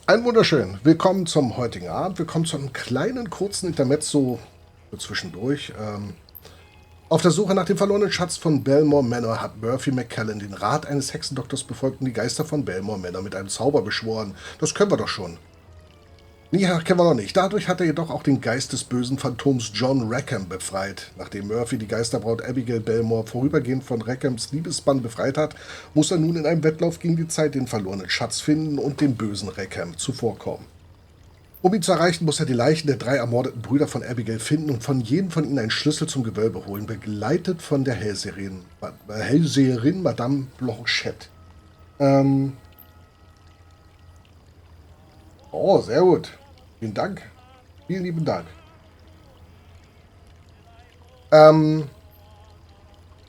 Ein wunderschön. Willkommen zum heutigen Abend. Willkommen zu einem kleinen, kurzen Intermezzo so zwischendurch. Auf der Suche nach dem verlorenen Schatz von Bellemore Manor hat Murphy McCallan den Rat eines Hexendoktors befolgt und die Geister von Bellemore Manor mit einem Zauber beschworen. Das können wir doch schon. Nee, kennen wir noch nicht. Dadurch hat er jedoch auch den Geist des bösen Phantoms John Rackham befreit. Nachdem Murphy die Geisterbraut Abigail Bellemore vorübergehend von Rackhams Liebesbann befreit hat, muss er nun in einem Wettlauf gegen die Zeit den verlorenen Schatz finden und dem bösen Rackham zuvorkommen. Um ihn zu erreichen, muss er die Leichen der 3 ermordeten Brüder von Abigail finden und von jedem von ihnen einen Schlüssel zum Gewölbe holen, begleitet von der Hellseherin Madame Blanchette. Oh, sehr gut. Vielen Dank. Vielen lieben Dank.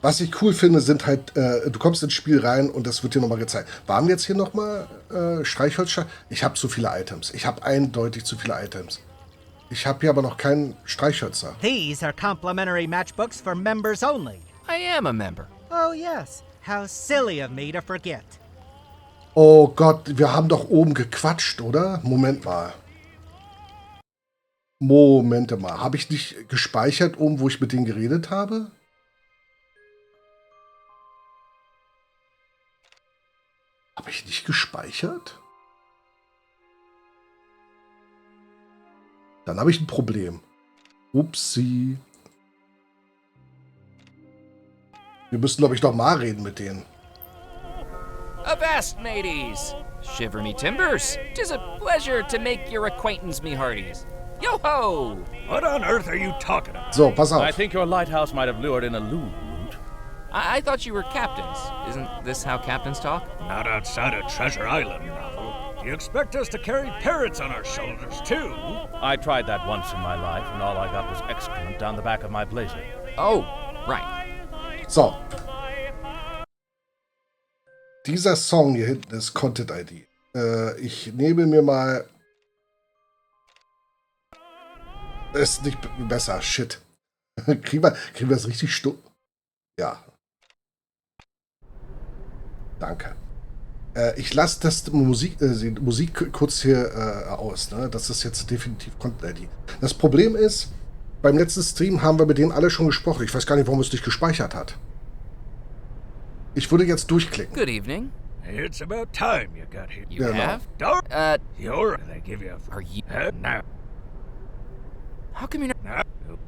Was ich cool finde, sind halt, du kommst ins Spiel rein und das wird dir nochmal gezeigt. Waren wir jetzt hier nochmal Streichholzschach? Ich habe zu viele Items. Ich habe eindeutig zu viele Items. Ich habe hier aber noch keinen Streichhölzer. These are complimentary matchbooks for members only. I am a member. Oh yes, how silly of me to forget. Oh Gott, wir haben doch oben gequatscht, oder? Moment mal. Momente mal. Habe ich nicht gespeichert oben, wo ich mit denen geredet habe? Habe ich nicht gespeichert? Dann habe ich ein Problem. Upsi. Wir müssen, glaube ich, noch mal reden mit denen. Avast, mateys! Shiver me timbers! 'Tis a pleasure to make your acquaintance, me hearties. Yo-ho! What on earth are you talking about? So, pass auf. I think your lighthouse might have lured in a loon. I thought you were captains. Isn't this how captains talk? Not outside of Treasure Island, novel. Do you expect us to carry parrots on our shoulders, too? I tried that once in my life, and all I got was excrement down the back of my blazer. Oh, right. So. Dieser Song hier hinten ist Content ID. Ich nehme mir mal... Ist nicht besser. Shit. kriegen wir das richtig stumm? Ja. Danke. Ich lasse das Musik kurz hier aus. Ne? Das ist jetzt definitiv Content ID. Das Problem ist, beim letzten Stream haben wir mit denen alle schon gesprochen. Ich weiß gar nicht, warum es nicht gespeichert hat. Ich würde jetzt durchklicken. Good evening. It's about time you got here. You Yeah, no. have? Don't. You're... They give you a... Are you... No. How come you're not... No.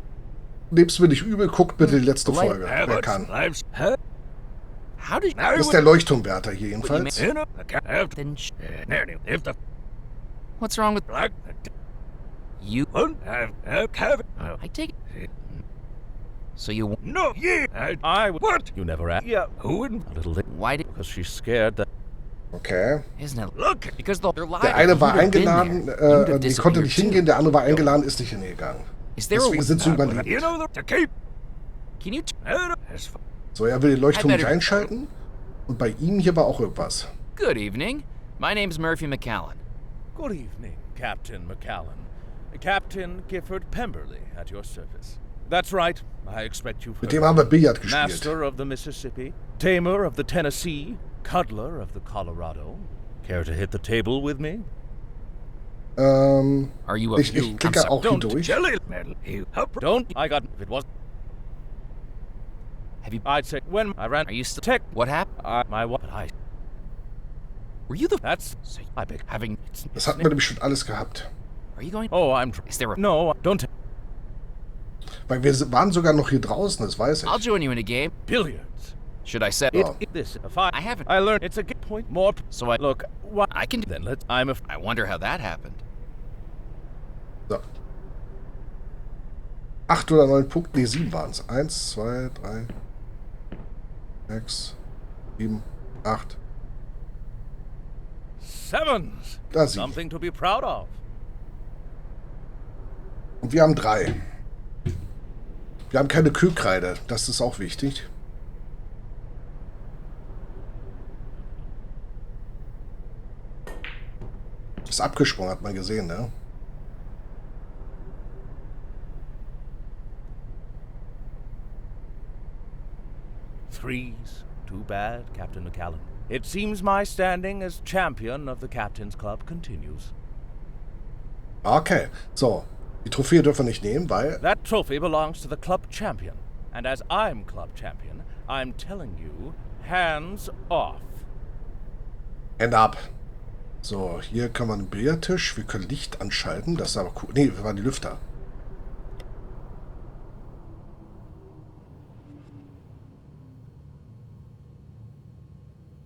Nehm's mir nicht übel, guckt bitte die letzte Folge. How Wer much kann. lives... How did you... Das ist der Leuchtturmwärter hier jedenfalls. You know, I can't have... Then If the what's wrong with... black... You... Wouldn't have... I take it... So you... No, yeah. I what? You never asked. Yeah, who wouldn't? A little bit. Why did... Because she's scared that... Okay. Isn't it... Look. Because they're lying. Der eine war eingeladen, die die konnte nicht hingehen, der andere war eingeladen, ist nicht hingegangen. Is there Deswegen a... sind sie überlebt. You know the... To keep... Can you... That's fine. So, er will den Leuchtturm I nicht better- einschalten. Und bei ihm hier war auch irgendwas. Good evening. My name's Murphy McCallan. Good evening, Captain McCallan. Captain Gifford Pemberley at your service. That's right. I expect you've Mit heard. dem haben wir Billard gespielt. Master of the Mississippi, tamer of the Tennessee, cuddler of the Colorado. Care to hit the table with me? Are you a... Ich klicke auch hier don't durch. Jelly metal. You up? Don't. I got... If it was... Have you... I'd say when I ran... Are you still... Tech. What happened? My what? I... Were you the... That's... So you- I beg... having... Das hatten wir nämlich schon alles gehabt. Are you going... Oh, I'm... Is there a... No, don't... Weil wir waren sogar noch hier draußen, das weiß I'll ich. join you in a game. Billiards. Should I set... Oh. This... If I... I haven't... I learned it's a good point more... So I... Look, what... I can... Then let's... I'm a... I wonder how that happened. So. 8 oder 9 Punkte, nee, 7 waren es. 1, 2, 3, 6, 7, 8. Sevens. Da 7. Something to be proud of. Und wir haben 3. Wir haben keine Kühlkreide, das ist auch wichtig. Ist abgesprungen, hat man gesehen, ne? Threes. Too bad, Captain McCallan. It seems my standing as champion of the Captain's Club continues. Okay, so. Die Trophäe dürfen wir nicht nehmen, weil... That trophy belongs to the club champion. And as I'm club champion, I'm telling you, hands off. Hände ab. So, hier kann man einen Billardtisch. Wir können Licht anschalten. Das ist aber cool. Nee, das waren die Lüfter.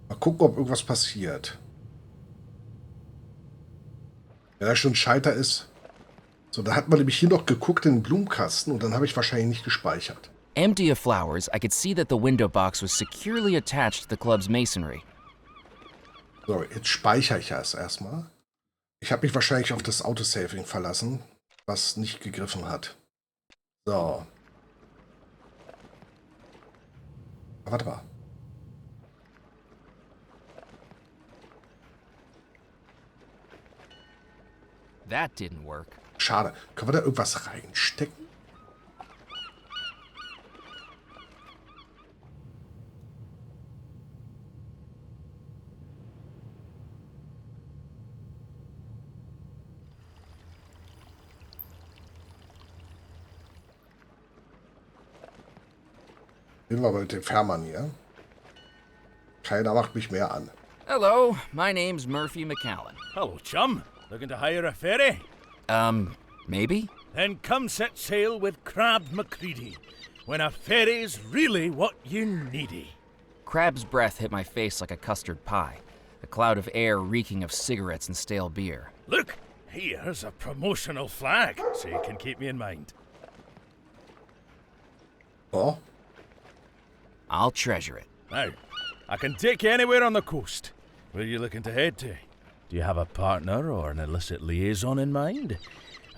Mal gucken, ob irgendwas passiert. Wenn da schon ein Schalter ist. So, da hat man nämlich hier noch geguckt in den Blumenkasten und dann habe ich wahrscheinlich nicht gespeichert. Empty of flowers, I could see that the window box was securely attached to the club's masonry. So, jetzt speichere ich das erstmal. Ich habe mich wahrscheinlich auf das Autosaving verlassen, was nicht gegriffen hat. So. Warte mal. That didn't work. Schade. Können wir da irgendwas reinstecken? Nehmen wir mal mit dem Fährmann hier. Keiner macht mich mehr an. Hello, my name's Murphy McCallan. Hello, chum. Looking to hire a ferry? Maybe? Then come set sail with Crab McCready, when a ferry's really what you needy. Crab's breath hit my face like a custard pie, a cloud of air reeking of cigarettes and stale beer. Look, here's a promotional flag, so you can keep me in mind. Oh, I'll treasure it. Now, I can take you anywhere on the coast. Where are you looking to head to? Do you have a partner or an illicit liaison in mind?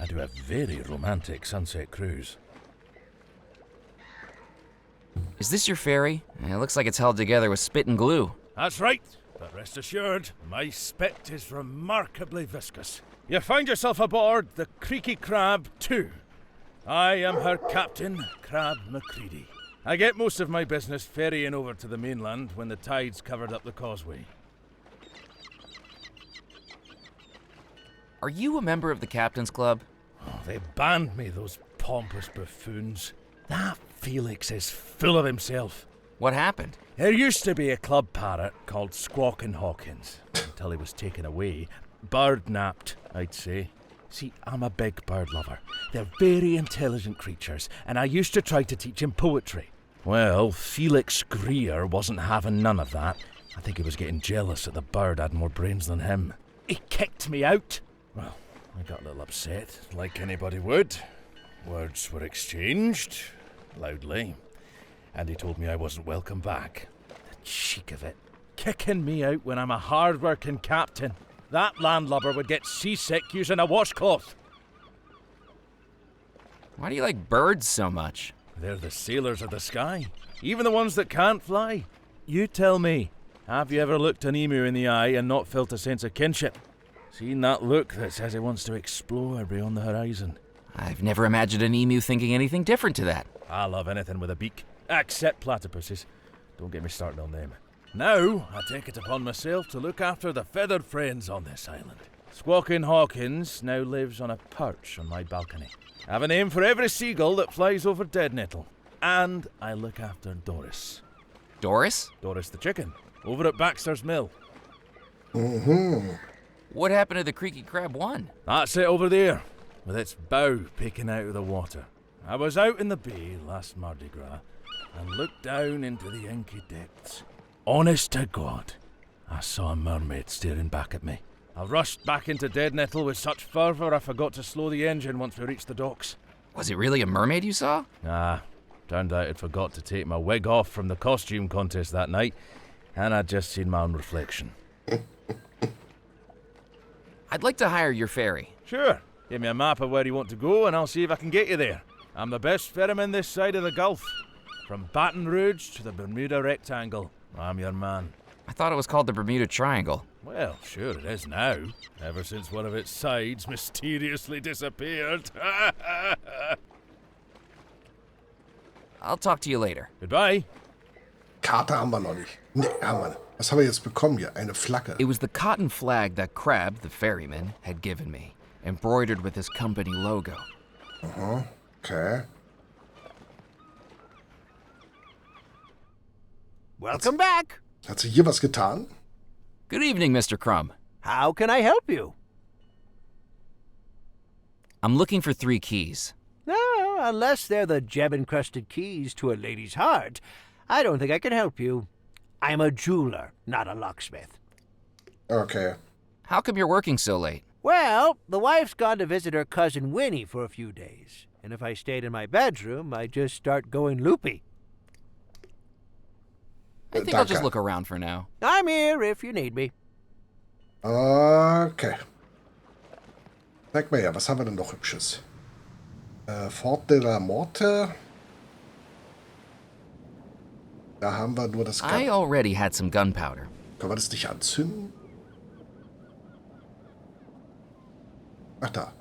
I do a very romantic sunset cruise. Is this your ferry? It looks like it's held together with spit and glue. That's right, but rest assured, my spit is remarkably viscous. You find yourself aboard the Creaky Crab 2. I am her captain, Crab McCready. I get most of my business ferrying over to the mainland when the tide's covered up the causeway. Are you a member of the Captain's Club? Oh, they banned me, those pompous buffoons. That Felix is full of himself. What happened? There used to be a club parrot called Squawkin' Hawkins, until he was taken away. Bird-napped, I'd say. See, I'm a big bird lover. They're very intelligent creatures, and I used to try to teach him poetry. Well, Felix Greer wasn't having none of that. I think he was getting jealous that the bird had more brains than him. He kicked me out. Well, I got a little upset, like anybody would. Words were exchanged, loudly, and he told me I wasn't welcome back. The cheek of it. Kicking me out when I'm a hard-working captain. That landlubber would get seasick using a washcloth. Why do you like birds so much? They're the sailors of the sky, even the ones that can't fly. You tell me, have you ever looked an emu in the eye and not felt a sense of kinship? Seen that look that says he wants to explore beyond the horizon? I've never imagined an emu thinking anything different to that. I love anything with a beak, except platypuses. Don't get me started on them. Now, I take it upon myself to look after the feathered friends on this island. Squawkin' Hawkins now lives on a perch on my balcony. I have a name for every seagull that flies over Dead Nettle. And I look after Doris. Doris? Doris the chicken, over at Baxter's Mill. mhm. What happened to the Creaky Crab 1? That's it over there, with its bow peeking out of the water. I was out in the bay last Mardi Gras and looked down into the inky depths. Honest to God, I saw a mermaid staring back at me. I rushed back into Dead Nettle with such fervour I forgot to slow the engine once we reached the docks. Was it really a mermaid you saw? Ah, turned out I'd forgot to take my wig off from the costume contest that night, and I'd just seen my own reflection. I'd like to hire your ferry. Sure, give me a map of where you want to go and I'll see if I can get you there. I'm the best ferryman this side of the Gulf. From Baton Rouge to the Bermuda Rectangle, I'm your man. I thought it was called the Bermuda Triangle. Well, sure it is now, ever since one of its sides mysteriously disappeared. I'll talk to you later. Goodbye. Karte haben wir noch nicht. Nee, haben wir nicht. Was haben wir jetzt bekommen hier? Eine Flagge. It was the cotton flag that Crab, the ferryman, had given me. embroidered with his company logo. Okay. Welcome back. Hat sich hier was getan? Good evening, Mr. Crumb. How can I help you? I'm looking for 3 keys. No, unless they're the gem-encrusted keys to a lady's heart, I don't think I can help you. I'm a jeweler, not a locksmith. Okay. How come you're working so late? Well, the wife's gone to visit her cousin Winnie for a few days, and if I stayed in my bedroom, I'd just start going loopy. I think I'll just look around for now. I'm here if you need me. Okay. Sag mal ja, was haben wir denn noch Hübsches? Fort de la Morte. Da haben wir nur das I already had some gunpowder. Können wir das nicht anzünden? Ach da.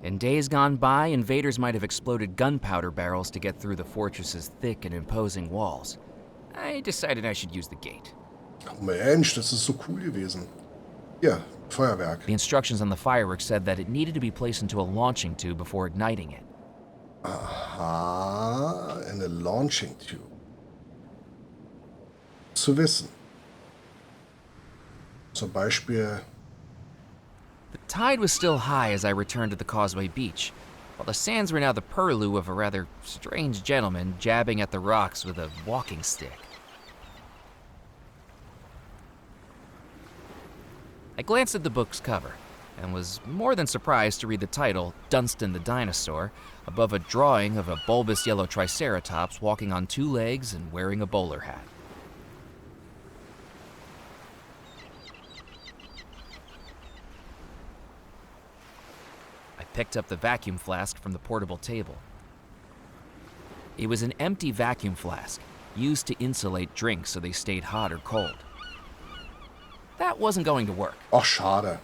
In days gone by, invaders might have exploded gunpowder barrels to get through the fortress's thick and imposing walls. I decided I should use the gate. Oh Mensch, das ist so cool gewesen. Hier, Feuerwerk. The instructions on the fireworks said that it needed to be placed into a launching tube before igniting it. Aha, eine Launching Tube. Zu wissen. Zum Beispiel... The tide was still high as I returned to the Causeway Beach, while the sands were now the purlieu of a rather strange gentleman jabbing at the rocks with a walking stick. I glanced at the book's cover, and was more than surprised to read the title, Dunstan the Dinosaur, above a drawing of a bulbous yellow triceratops walking on 2 legs and wearing a bowler hat. I picked up the vacuum flask from the portable table. It was an empty vacuum flask, used to insulate drinks so they stayed hot or cold. That wasn't going to work. Ach, schade.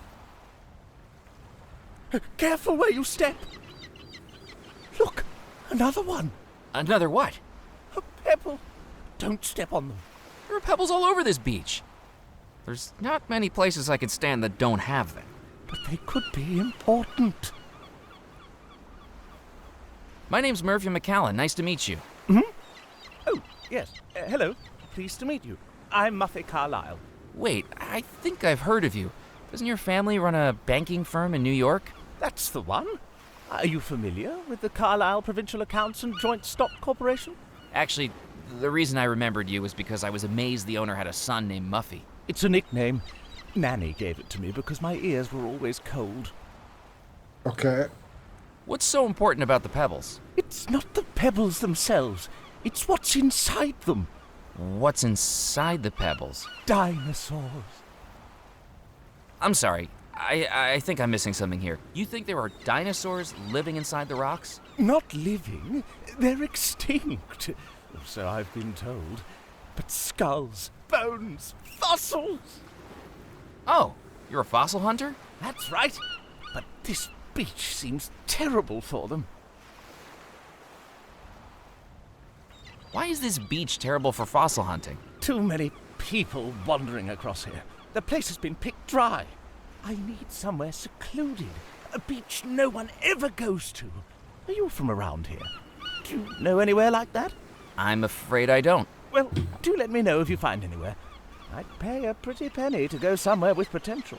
Careful where you step. Look, another one. Another what? A pebble. Don't step on them. There are pebbles all over this beach. There's not many places I could stand that don't have them. But they could be important. My name's Murphy McCallan. Nice to meet you. Oh, yes. Hello. Pleased to meet you. I'm Muffy Carlyle. Wait, I think I've heard of you. Doesn't your family run a banking firm in New York? That's the one. Are you familiar with the Carlisle Provincial Accounts and Joint Stock Corporation? Actually, the reason I remembered you was because I was amazed the owner had a son named Muffy. It's a nickname. Nanny gave it to me because my ears were always cold. Okay. What's so important about the pebbles? It's not the pebbles themselves. It's what's inside them. What's inside the pebbles? Dinosaurs. I'm sorry. I think I'm missing something here. You think there are dinosaurs living inside the rocks? Not living. They're extinct. So I've been told. But skulls, bones, fossils. Oh, you're a fossil hunter? That's right. But this beach seems terrible for them. Why is this beach terrible for fossil hunting? Too many people wandering across here. The place has been picked dry. I need somewhere secluded. A beach no one ever goes to. Are you from around here? Do you know anywhere like that? I'm afraid I don't. Well, do let me know if you find anywhere. I'd pay a pretty penny to go somewhere with potential.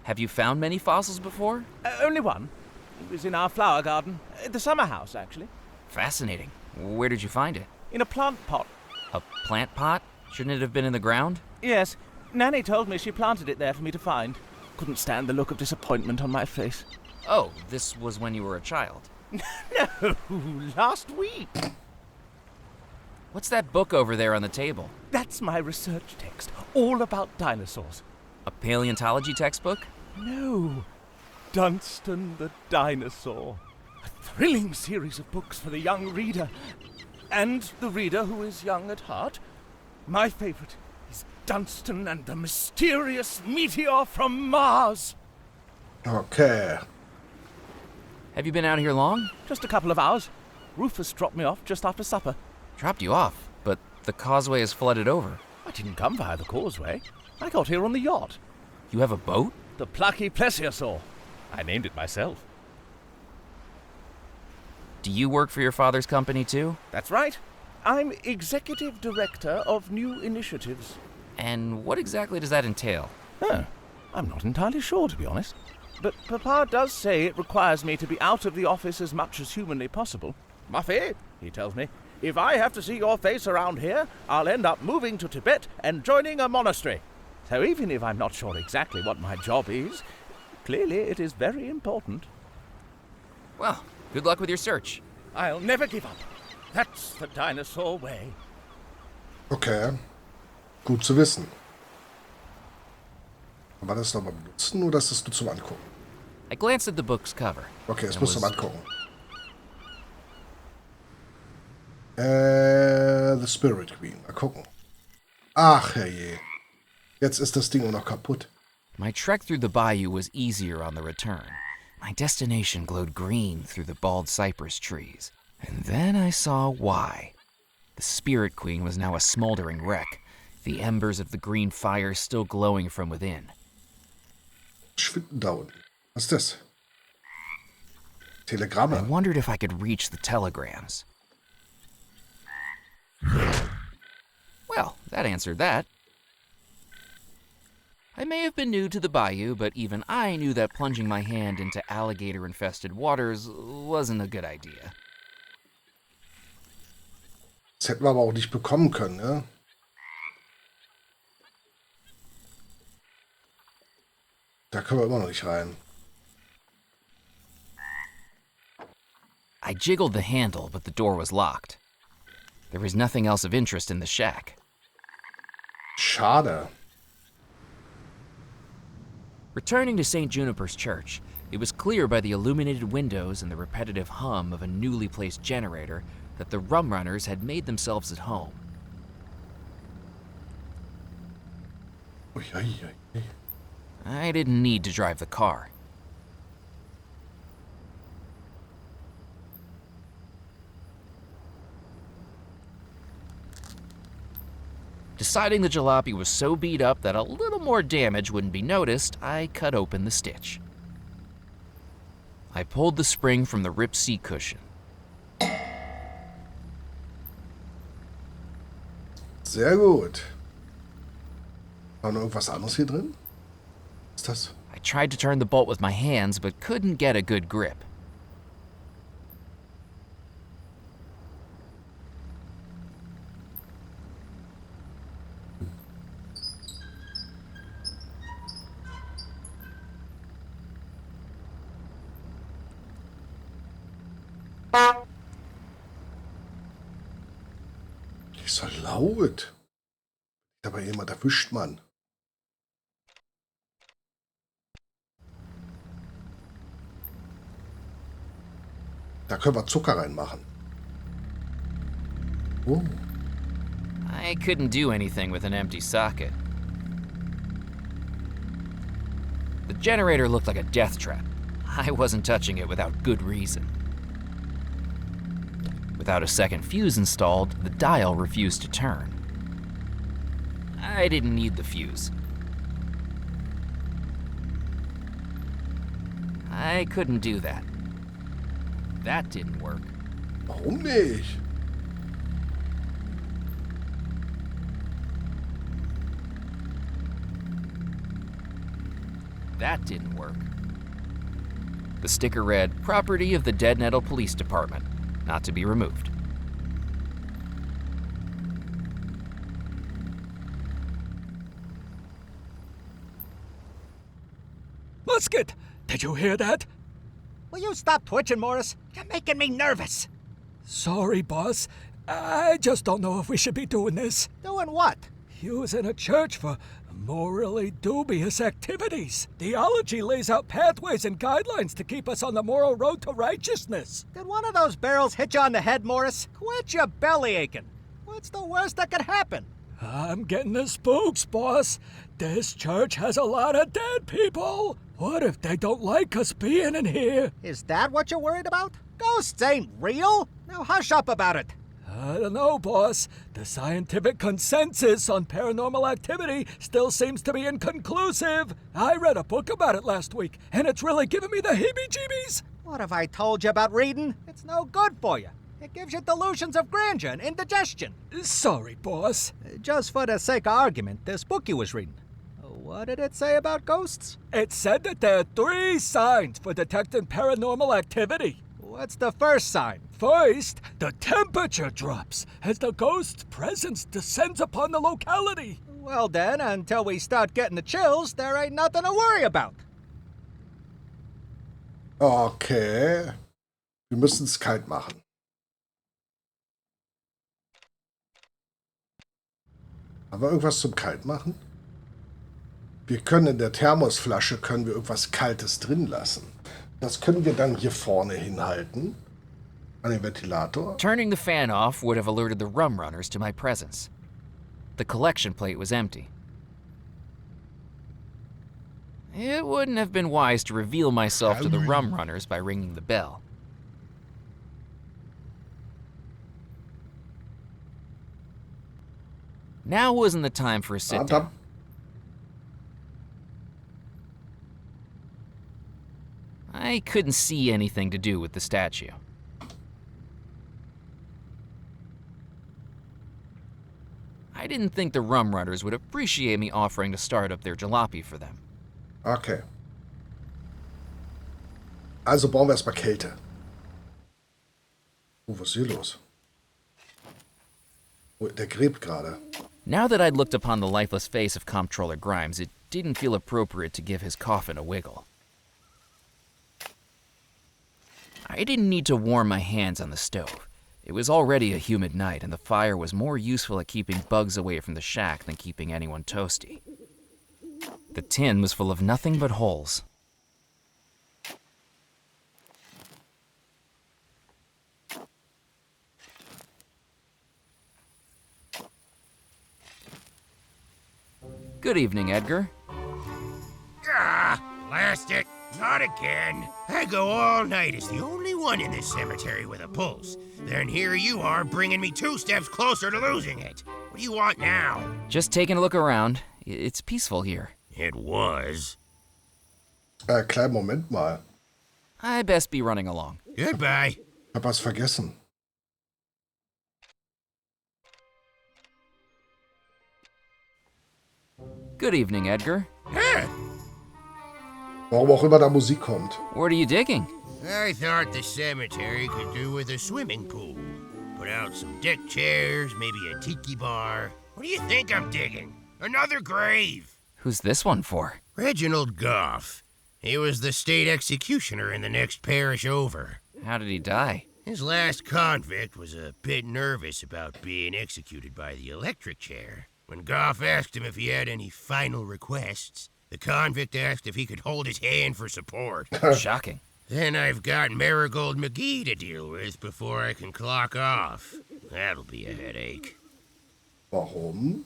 Have you found many fossils before? Only one. It was in our flower garden. The summer house, actually. Fascinating. Where did you find it? In a plant pot. A plant pot? Shouldn't it have been in the ground? Yes. Nanny told me she planted it there for me to find. Couldn't stand the look of disappointment on my face. Oh, this was when you were a child. No, last week. What's that book over there on the table? That's my research text, all about dinosaurs. A paleontology textbook? No, Dunstan the Dinosaur. A thrilling series of books for the young reader. And the reader who is young at heart. My favorite is Dunstan and the Mysterious Meteor from Mars. Okay. Have you been out here long? Just a couple of hours. Rufus dropped me off just after supper. Dropped you off, but the causeway is flooded over. I didn't come via the causeway. I got here on the yacht. You have a boat? The plucky plesiosaur. I named it myself. Do you work for your father's company too? That's right. I'm Executive Director of New Initiatives. And what exactly does that entail? Oh, I'm not entirely sure, to be honest. But Papa does say it requires me to be out of the office as much as humanly possible. Muffy, he tells me, if I have to see your face around here, I'll end up moving to Tibet and joining a monastery. So even if I'm not sure exactly what my job is, clearly it is very important. Well, good luck with your search. I'll never give up. That's the dinosaur way. Okay. Gut zu wissen. War das nochmal benutzen oder ist das nur zum Angucken? I glanced at the book's cover. Okay, das and musst du was- mal angucken. The Spirit Queen. Mal gucken. Ach, herrje. Jetzt ist das Ding auch noch kaputt. My trek through the bayou was easier on the return. My destination glowed green through the bald cypress trees. And then I saw why. The Spirit Queen was now a smoldering wreck, the embers of the green fire still glowing from within. Schwinden da unten. Was ist das? I Telegramme. wondered if I could reach the telegrams. Well, that answered that. I may have been new to the bayou, but even I knew that plunging my hand into alligator-infested waters wasn't a good idea. Das hätten wir aber auch nicht bekommen können, ne? Da können wir immer noch nicht rein. I jiggled the handle, but the door was locked. There was nothing else of interest in the shack. Schade. Returning to St. Juniper's Church, it was clear by the illuminated windows and the repetitive hum of a newly placed generator that the rum runners had made themselves at home. Ui, ui, ui, ui. I didn't need to drive the car. Deciding the jalopy was so beat up that a little more damage wouldn't be noticed, I cut open the stitch. I pulled the spring from the ripped seat cushion. Sehr gut. War noch irgendwas anderes hier drin? Was ist das? I tried to turn the bolt with my hands, but couldn't get a good grip. Die ist so laut. Aber jemand erwischt man. Da können wir Zucker reinmachen. Oh. I couldn't do anything with an empty socket. The generator looked like a death trap. I wasn't touching it without good reason. Without a second fuse installed, the dial refused to turn. I didn't need the fuse. I couldn't do that. That didn't work. Warum nicht? That didn't work. The sticker read, "Property of the Dead Nettle Police Department, not to be removed." Musket! Did you hear that? Will you stop twitching, Morris? You're making me nervous. Sorry, boss. I just don't know if we should be doing this. Doing what? Using a church for morally dubious activities. Theology lays out pathways and guidelines to keep us on the moral road to righteousness. Did one of those barrels hit you on the head, Morris? Quit your belly aching. What's the worst that could happen? I'm getting the spooks, boss. This church has a lot of dead people. What if they don't like us being in here? Is that what you're worried about? Ghosts ain't real. Now hush up about it. I don't know, boss. The scientific consensus on paranormal activity still seems to be inconclusive. I read a book about it last week, and it's really giving me the heebie-jeebies. What have I told you about reading? It's no good for you. It gives you delusions of grandeur and indigestion. Sorry, boss. Just for the sake of argument, this book you was reading. What did it say about ghosts? It said that there are 3 signs for detecting paranormal activity. What's the first sign? First, the temperature drops as the ghost's presence descends upon the locality. Well then, until we start getting the chills, there ain't nothing to worry about. Okay. Wir müssen es kalt machen. Haben wir irgendwas zum Kaltmachen? Wir können in der Thermosflasche irgendwas Kaltes drin lassen. Das können wir dann hier vorne hinhalten. An den Ventilator. Turning the fan off would have alerted the rum runners to my presence. The collection plate was empty. It wouldn't have been wise to reveal myself to the rum runners by ringing the bell. Now wasn't the time for a sit-down. I couldn't see anything to do with the statue. I didn't think the rum runners would appreciate me offering to start up their jalopy for them. Okay. Also brauchen wir erstmal Kälte. Was ist hier los? Oh, der gräbt gerade. Now that I'd looked upon the lifeless face of Comptroller Grimes, it didn't feel appropriate to give his coffin a wiggle. I didn't need to warm my hands on the stove. It was already a humid night, and the fire was more useful at keeping bugs away from the shack than keeping anyone toasty. The tin was full of nothing but holes. Good evening, Edgar. Blast it. Not again. I go all night as the only one in this cemetery with a pulse. Then here you are bringing me 2 steps closer to losing it. What do you want now? Just taking a look around. It's peaceful here. It was. Kleinen Moment mal. I best be running along. Goodbye. Ich hab was vergessen. Good evening, Edgar. Huh? Warum auch immer da Musik kommt. What are you digging? I thought the cemetery could do with a swimming pool. Put out some deck chairs, maybe a tiki bar. What do you think I'm digging? Another grave. Who's this one for? Reginald Goff. He was the state executioner in the next parish over. How did he die? His last convict was a bit nervous about being executed by the electric chair. When Goff asked him if he had any final requests, the convict asked if he could hold his hand for support. Shocking. Then I've got Marigold McGee to deal with before I can clock off. That'll be a headache. Warum?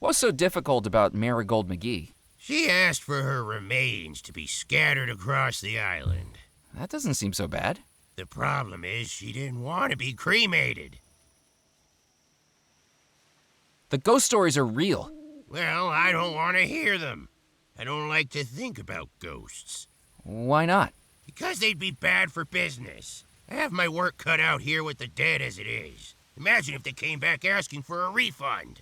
What's so difficult about Marigold McGee? She asked for her remains to be scattered across the island. That doesn't seem so bad. The problem is she didn't want to be cremated. The ghost stories are real. Well, I don't want to hear them. I don't like to think about ghosts. Why not? Because they'd be bad for business. I have my work cut out here with the dead as it is. Imagine if they came back asking for a refund.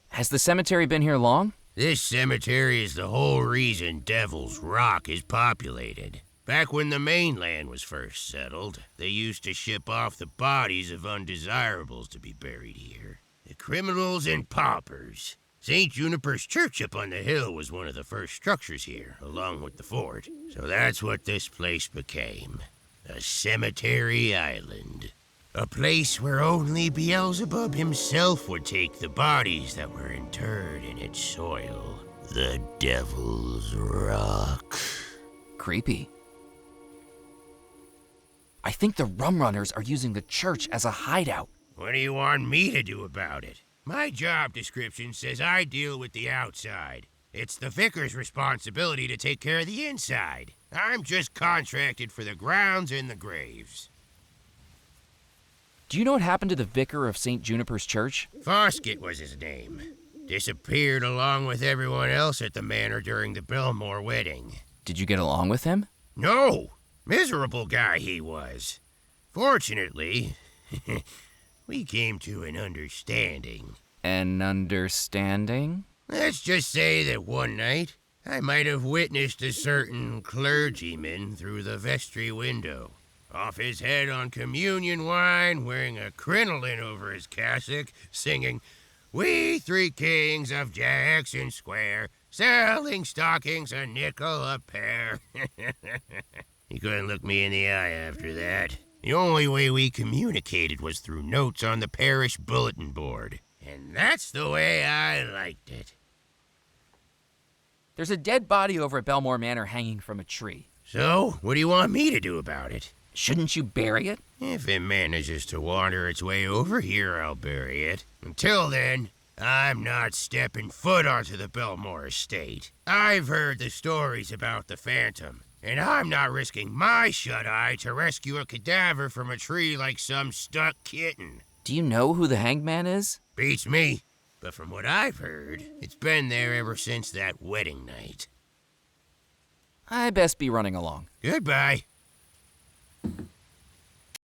Has the cemetery been here long? This cemetery is the whole reason Devil's Rock is populated. Back when the mainland was first settled, they used to ship off the bodies of undesirables to be buried here. The criminals and paupers. St. Juniper's Church up on the hill was one of the first structures here, along with the fort. So that's what this place became. A cemetery island. A place where only Beelzebub himself would take the bodies that were interred in its soil. The Devil's Rock. Creepy. I think the rum runners are using the church as a hideout. What do you want me to do about it? My job description says I deal with the outside. It's the vicar's responsibility to take care of the inside. I'm just contracted for the grounds and the graves. Do you know what happened to the vicar of St. Juniper's Church? Foskett was his name. Disappeared along with everyone else at the manor during the Bellemore wedding. Did you get along with him? No! Miserable guy he was. Fortunately, we came to an understanding. An understanding? Let's just say that one night, I might have witnessed a certain clergyman through the vestry window. Off his head on communion wine, wearing a crinoline over his cassock, singing, "We three kings of Jackson Square, selling stockings a nickel a pair." He couldn't look me in the eye after that. The only way we communicated was through notes on the parish bulletin board. And that's the way I liked it. There's a dead body over at Bellemore Manor hanging from a tree. So, what do you want me to do about it? Shouldn't you bury it? If it manages to wander its way over here, I'll bury it. Until then, I'm not stepping foot onto the Bellemore estate. I've heard the stories about the Phantom, and I'm not risking my shut-eye to rescue a cadaver from a tree like some stuck kitten. Do you know who the hanged man is? Beats me. But from what I've heard, it's been there ever since that wedding night. I best be running along. Goodbye.